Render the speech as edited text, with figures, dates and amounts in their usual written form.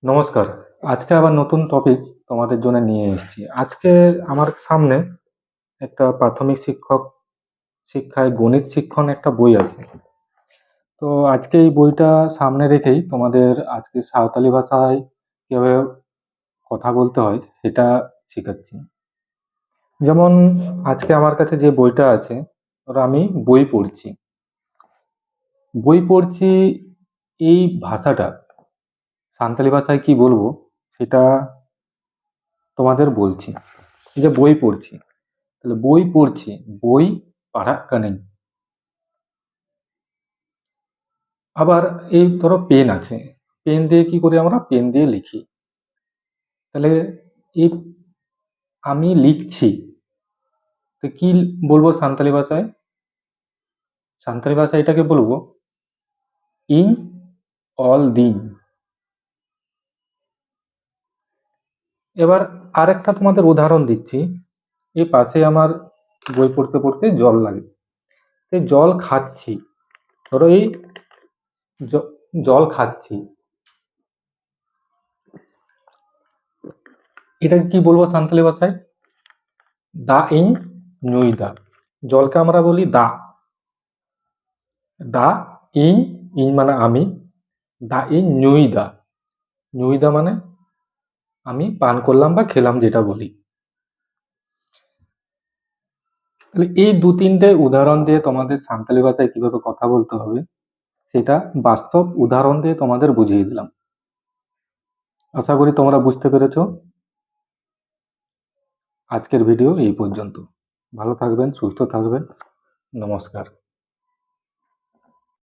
নমস্কার। আজকে আবার নতুন টপিক তোমাদের জন্য নিয়ে এসেছি। আজকে আমার সামনে একটা প্রাথমিক শিক্ষায় গণিত শিক্ষণ একটা বই আছে। তো আজকে এই বইটা সামনে রেখেই তোমাদের আজকে সাঁওতালি ভাষায় কিভাবে কথা বলতে হয় সেটা শেখাচ্ছি। যেমন আজকে আমার কাছে যে বইটা আছে, ধরো আমি বই পড়ছি, এই ভাষাটা সাঁওতালি ভাষায় কি বলবো সেটা তোমাদের বলছি। এই যে বই পড়ছি, তাহলে বই পড়ছি, বই পাড়া কানেই। আবার এই ধরো পেন আছে, পেন দিয়ে কি করি, আমরা পেন দিয়ে লিখি। তাহলে এই আমি লিখছি, তো কি বলবো সাঁওতালি ভাষায়? সাঁওতালি ভাষায় এটাকে বলবো ইন অল দিন। এবার আরেকটা তোমাদের উদাহরণ দিচ্ছি। এই পাশে আমার বই পড়তে পড়তে জল লাগে, এই জল খাচ্ছি। ধরো এই জল খাচ্ছি, এটাকে কি বলবো সাঁওতালি ভাষায়? দা ইন ñuই দা। জলকে আমরা বলি দা। দা ইন, ইন মানে আমি, দা ইন ñuই দা। ñuই দা মানে আমি পান করলাম বা খেলাম যেটা বলি। তাহলে এই দু তিনটে উদাহরণ দিয়ে তোমাদের সাঁওতালি ভাষায় কিভাবে কথা বলতে হবে সেটা বাস্তব উদাহরণ দিয়ে তোমাদের বুঝিয়ে দিলাম। আশা করি তোমরা বুঝতে পেরেছো। আজকের ভিডিও এই পর্যন্ত। ভালো থাকবেন, সুস্থ থাকবেন। নমস্কার।